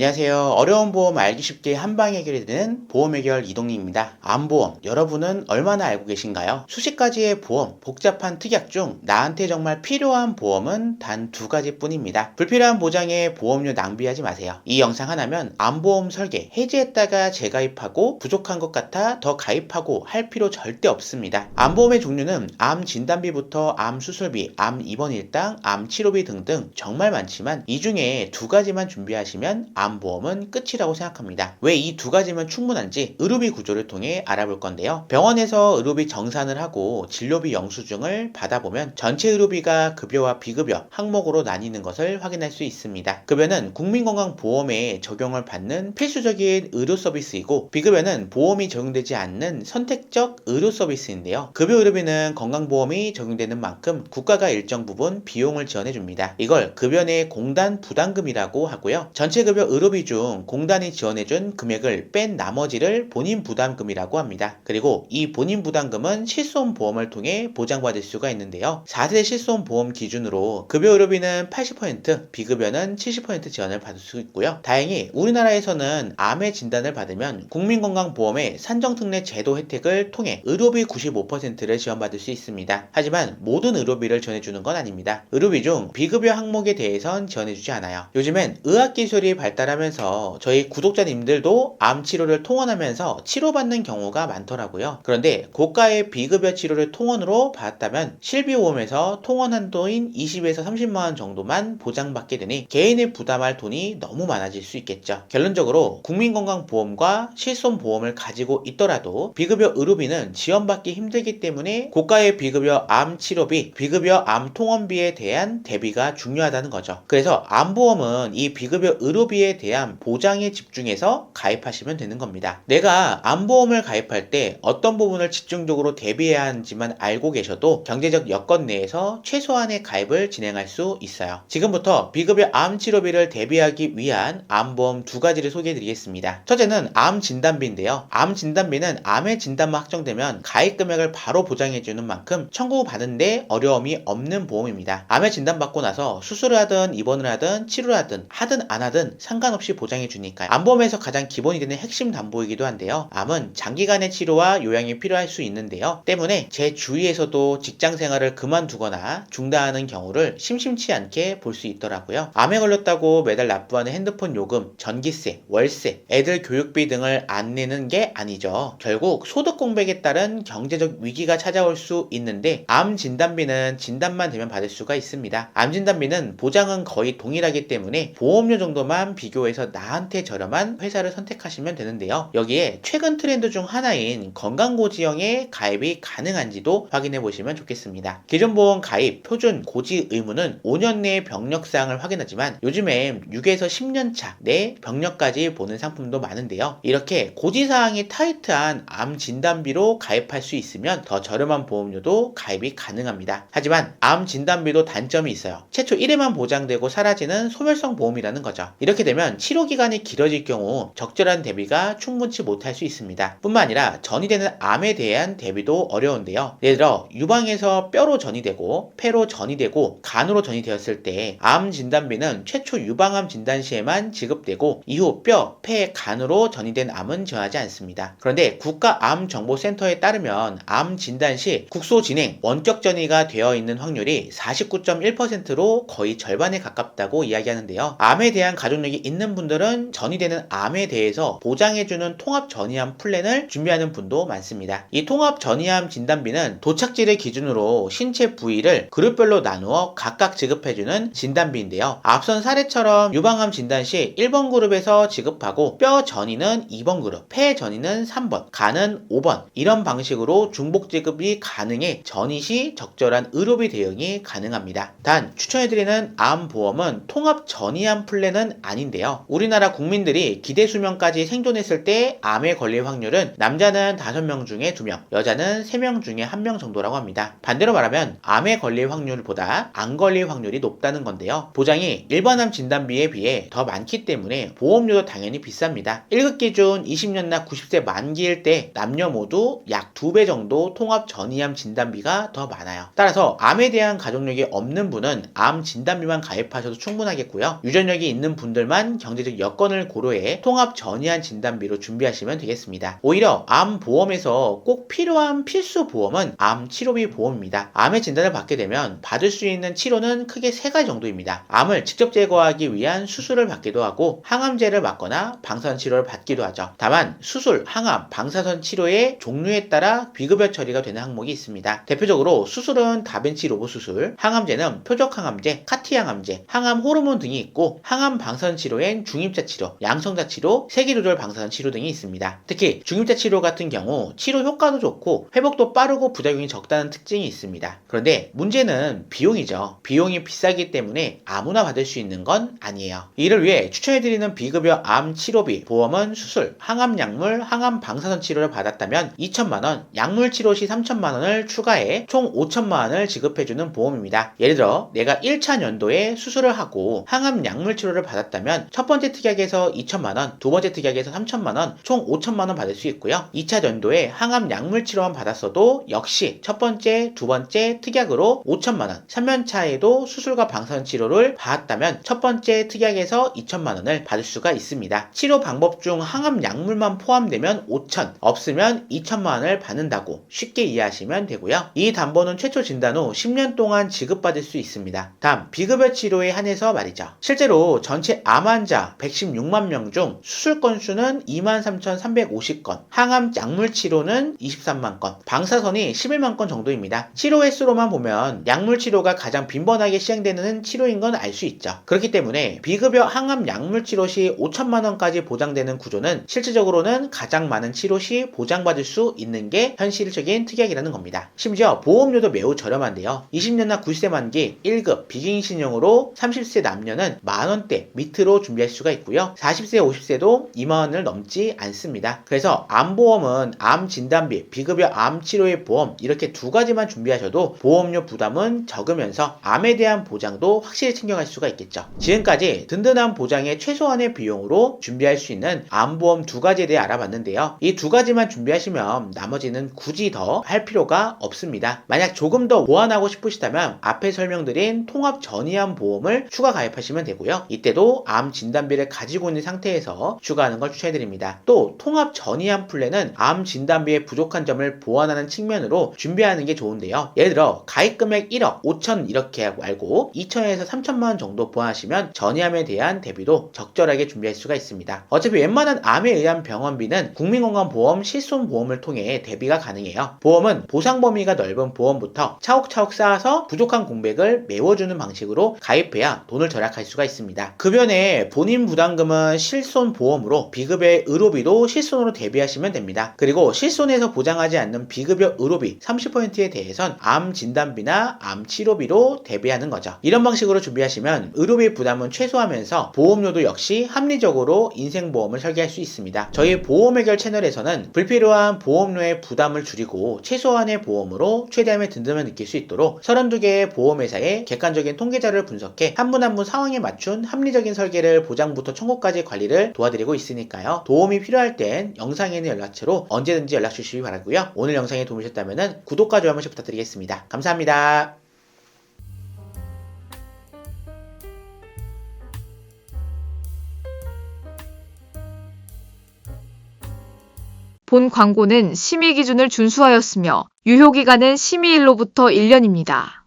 안녕하세요. 어려운 보험 알기 쉽게 한방에 해결이 되는 보험 해결 이동리입니다. 암보험, 여러분은 얼마나 알고 계신가요? 수십 가지의 보험, 복잡한 특약 중 나한테 정말 필요한 보험은 단 두 가지뿐입니다. 불필요한 보장에 보험료 낭비하지 마세요. 이 영상 하나면 암보험 설계, 해지했다가 재가입하고 부족한 것 같아 더 가입하고 할 필요 절대 없습니다. 암보험의 종류는 암 진단비부터 암 수술비, 암 입원 일당, 암 치료비 등등 정말 많지만 이 중에 두 가지만 준비하시면 암보험은 끝이라고 생각합니다. 왜 이 두 가지면 충분한지 의료비 구조를 통해 알아볼 건데요. 병원에서 의료비 정산을 하고 진료비 영수증을 받아보면 전체 의료비가 급여와 비급여 항목으로 나뉘는 것을 확인할 수 있습니다. 급여는 국민건강보험에 적용을 받는 필수적인 의료 서비스이고 비급여는 보험이 적용되지 않는 선택적 의료 서비스인데요. 급여 의료비는 건강보험이 적용되는 만큼 국가가 일정 부분 비용을 지원해줍니다. 이걸 급여 내 공단 부담금이라고 하고요. 전체 급여 의료비 중 공단이 지원해준 금액을 뺀 나머지를 본인 부담금이라고 합니다. 그리고 이 본인 부담금은 실손보험을 통해 보장받을 수가 있는데요. 4세 실손보험 기준으로 급여 의료비는 80%, 비급여는 70% 지원을 받을 수 있고요. 다행히 우리나라에서는 암의 진단을 받으면 국민건강보험의 산정특례 제도 혜택을 통해 의료비 95%를 지원받을 수 있습니다. 하지만 모든 의료비를 지원해주는 건 아닙니다. 의료비 중 비급여 항목에 대해선 지원해주지 않아요. 요즘엔 의학기술이 발달하면서 저희 구독자님들도 암 치료를 통원하면서 치료받는 경우가 많더라고요. 그런데 고가의 비급여 치료를 통원으로 받았다면 실비보험에서 통원 한도인 20에서 30만원 정도만 보장받게 되니 개인이 부담할 돈이 너무 많아질 수 있겠죠. 결론적으로 국민건강보험과 실손보험을 가지고 있더라도 비급여 의료비는 지원받기 힘들기 때문에 고가의 비급여 암 치료비, 비급여 암 통원비에 대한 대비가 중요하다는 거죠. 그래서 암보험은 이 비급여 의료비에 대한 보장에 집중해서 가입하시면 되는 겁니다. 내가 암보험을 가입할 때 어떤 부분을 집중적으로 대비해야 하는지만 알고 계셔도 경제적 여건 내에서 최소한의 가입을 진행할 수 있어요. 지금부터 비급여 암 치료비를 대비하기 위한 암보험 두 가지를 소개해 드리겠습니다. 첫째는 암 진단비인데요. 암 진단비는 암의 진단만 확정되면 가입 금액을 바로 보장해 주는 만큼 청구받는데 어려움이 없는 보험입니다. 암의 진단받고 나서 수술을 하든 입원을 하든 치료를 하든 안 하든 상관없이 보장해 주니까요. 암보험에서 가장 기본이 되는 핵심 담보이기도 한데요. 암은 장기간의 치료와 요양이 필요할 수 있는데요. 때문에 제 주위에서도 직장 생활을 그만두거나 중단하는 경우를 심심치 않게 볼 수 있더라고요. 암에 걸렸다고 매달 납부하는 핸드폰 요금, 전기세, 월세, 애들 교육비 등을 안 내는 게 아니죠. 결국 소득 공백에 따른 경제적 위기가 찾아올 수 있는데 암 진단비는 진단만 되면 받을 수가 있습니다. 암 진단비는 보장은 거의 동일하기 때문에 보험료 정도만 비교해서 나한테 저렴한 회사를 선택하시면 되는데요. 여기에 최근 트렌드 중 하나인 건강고지형에 가입이 가능한지도 확인해 보시면 좋겠습니다. 기존 보험 가입 표준 고지 의무는 5년 내에 병력사항을 확인하지만 요즘엔 6에서 10년 차 내 병력까지 보는 상품도 많은데요. 이렇게 고지사항이 타이트한 암 진단비로 가입할 수 있으면 더 저렴한 보험료도 가입이 가능합니다. 하지만 암 진단비도 단점이 있어요. 최초 1회만 보장되고 사라지는 소멸성 보험이라는 거죠. 이렇게 되면 치료기간이 길어질 경우 적절한 대비가 충분치 못할 수 있습니다. 뿐만 아니라 전이되는 암에 대한 대비도 어려운데요. 예를 들어 유방에서 뼈로 전이되고 폐로 전이되고 간으로 전이되었을 때 암 진단비는 최초 유방암 진단 시에만 지급되고 이후 뼈, 폐, 간으로 전이된 암은 지원하지 않습니다. 그런데 국가암정보센터에 따르면 암 진단 시 국소 진행, 원격 전이가 되어 있는 확률이 49.1%로 거의 절반에 가깝다고 이야기하는데요. 암에 대한 가족력이 있는 분들은 전이되는 암에 대해서 보장해주는 통합 전이암 플랜을 준비하는 분도 많습니다. 이 통합 전이암 진단비는 도착지를 기준으로 신체 부위를 그룹별로 나누어 각각 지급해주는 진단비인데요. 앞선 사례처럼 유방암 진단 시 1번 그룹에서 지급하고 뼈 전이는 2번 그룹, 폐 전이는 3번, 간은 5번 이런 방식으로 중복 지급이 가능해 전이 시 적절한 의료비 대응이 가능합니다. 단 추천해드리는 암보험은 통합 전이암 플랜은 아닌데요. 우리나라 국민들이 기대 수명까지 생존했을 때 암에 걸릴 확률은 남자는 5명 중에 2명, 여자는 3명 중에 1명 정도라고 합니다. 반대로 말하면 암에 걸릴 확률보다 안 걸릴 확률이 높다는 건데요. 보장이 일반 암 진단비에 비해 더 많기 때문에 보험료도 당연히 비쌉니다. 1급 기준 20년 나 90세 만기일 때 남녀 모두 약 2배 정도 통합 전이암 진단비가 더 많아요. 따라서 암에 대한 가족력이 없는 분은 암 진단비만 가입하셔도 충분하겠고요. 유전력이 있는 분들만 위한 경제적 여건을 고려해 통합 전이한 진단비로 준비하시면 되겠습니다. 오히려 암 보험에서 꼭 필요한 필수 보험은 암 치료비 보험입니다. 암의 진단을 받게 되면 받을 수 있는 치료는 크게 3가지 정도입니다. 암을 직접 제거하기 위한 수술을 받기도 하고 항암제를 맞거나 방사선 치료를 받기도 하죠. 다만 수술, 항암, 방사선 치료의 종류에 따라 비급여 처리가 되는 항목이 있습니다. 대표적으로 수술은 다빈치 로봇 수술, 항암제는 표적 항암제, 카티 항암제, 항암 호르몬 등이 있고 항암 방사선 치료엔 중입자 치료, 양성자 치료, 세기조절 방사선 치료 등이 있습니다. 특히 중입자 치료 같은 경우 치료 효과도 좋고 회복도 빠르고 부작용이 적다는 특징이 있습니다. 그런데 문제는 비용이죠. 비용이 비싸기 때문에 아무나 받을 수 있는 건 아니에요. 이를 위해 추천해드리는 비급여 암 치료비 보험은 수술, 항암 약물, 항암 방사선 치료를 받았다면 2천만원, 약물 치료 시 3천만원을 추가해 총 5천만원을 지급해주는 보험입니다. 예를 들어 내가 1차 연도에 수술을 하고 항암 약물 치료를 받았다면 첫 번째 특약에서 2천만원, 두 번째 특약에서 3천만원, 총 5천만원 받을 수 있고요. 2차 연도에 항암 약물 치료만 받았어도 역시 첫 번째, 두 번째 특약으로 5천만원, 3년차에도 수술과 방사선 치료를 받았다면 첫 번째 특약에서 2천만원을 받을 수가 있습니다. 치료 방법 중 항암 약물만 포함되면 5천, 없으면 2천만원을 받는다고 쉽게 이해하시면 되고요. 이 담보는 최초 진단 후 10년 동안 지급받을 수 있습니다. 다음 비급여 치료에 한해서 말이죠. 실제로 전체 암 환자 116만 명 중 수술 건수는 23,350건, 항암 약물 치료는 23만 건, 방사선이 11만 건 정도입니다. 치료 횟수로만 보면 약물 치료가 가장 빈번하게 시행되는 치료인 건 알 수 있죠. 그렇기 때문에 비급여 항암 약물 치료 시 5천만 원까지 보장되는 구조는 실질적으로는 가장 많은 치료 시 보장받을 수 있는 게 현실적인 특약이라는 겁니다. 심지어 보험료도 매우 저렴한데요. 20년나 90세 만기 1급 비갱신형으로 30세 남녀는 만원대 밑으로 준비할 수가 있고요. 40세 50세도 2만원을 넘지 않습니다. 그래서 암보험은 암 진단비, 비급여 암 치료의 보험 이렇게 2가지만 준비하셔도 보험료 부담은 적으면서 암에 대한 보장도 확실히 챙겨갈 수가 있겠죠. 지금까지 든든한 보장의 최소한의 비용으로 준비할 수 있는 암보험 2가지에 대해 알아봤는데요. 이 2가지만 준비하시면 나머지는 굳이 더 할 필요가 없습니다. 만약 조금 더 보완하고 싶으시다면 앞에 설명드린 통합 전이암 보험을 추가 가입하시면 되고요. 이때도 암 진단비를 가지고 있는 상태에서 추가하는 걸 추천해드립니다. 또 통합 전이암 플랜은 암 진단비의 부족한 점을 보완하는 측면으로 준비하는 게 좋은데요. 예를 들어 가입 금액 1억 5천 이렇게 알고 2천에서 3천만원 정도 보완하시면 전이암에 대한 대비도 적절하게 준비할 수가 있습니다. 어차피 웬만한 암에 의한 병원비는 국민건강보험 실손보험을 통해 대비가 가능해요. 보험은 보상 범위가 넓은 보험부터 차곡차곡 쌓아서 부족한 공백을 메워주는 방식으로 가입해야 돈을 절약할 수가 있습니다. 그 변에 본인 부담금은 실손보험으로 비급여의 의료비도 실손으로 대비하시면 됩니다. 그리고 실손에서 보장하지 않는 비급여 의료비 30%에 대해선 암 진단비나 암 치료비로 대비하는 거죠. 이런 방식으로 준비하시면 의료비 부담은 최소화하면서 보험료도 역시 합리적으로 인생보험을 설계할 수 있습니다. 저희 보험해결 채널에서는 불필요한 보험료의 부담을 줄이고 최소한의 보험으로 최대한의 든든함을 느낄 수 있도록 32개의 보험회사의 객관적인 통계자료를 분석해 한 분 한 분 상황에 맞춘 합리적인 설계를 보장부터 청구까지 관리를 도와드리고 있으니까요. 도움이 필요할 땐 영상에 있는 연락처로 언제든지 연락 주시기 바라고요. 오늘 영상이 도움이 되셨다면 구독과 좋아요 한 번씩 부탁드리겠습니다. 감사합니다. 본 광고는 심의 기준을 준수하였으며 유효기간은 심의일로부터 1년입니다.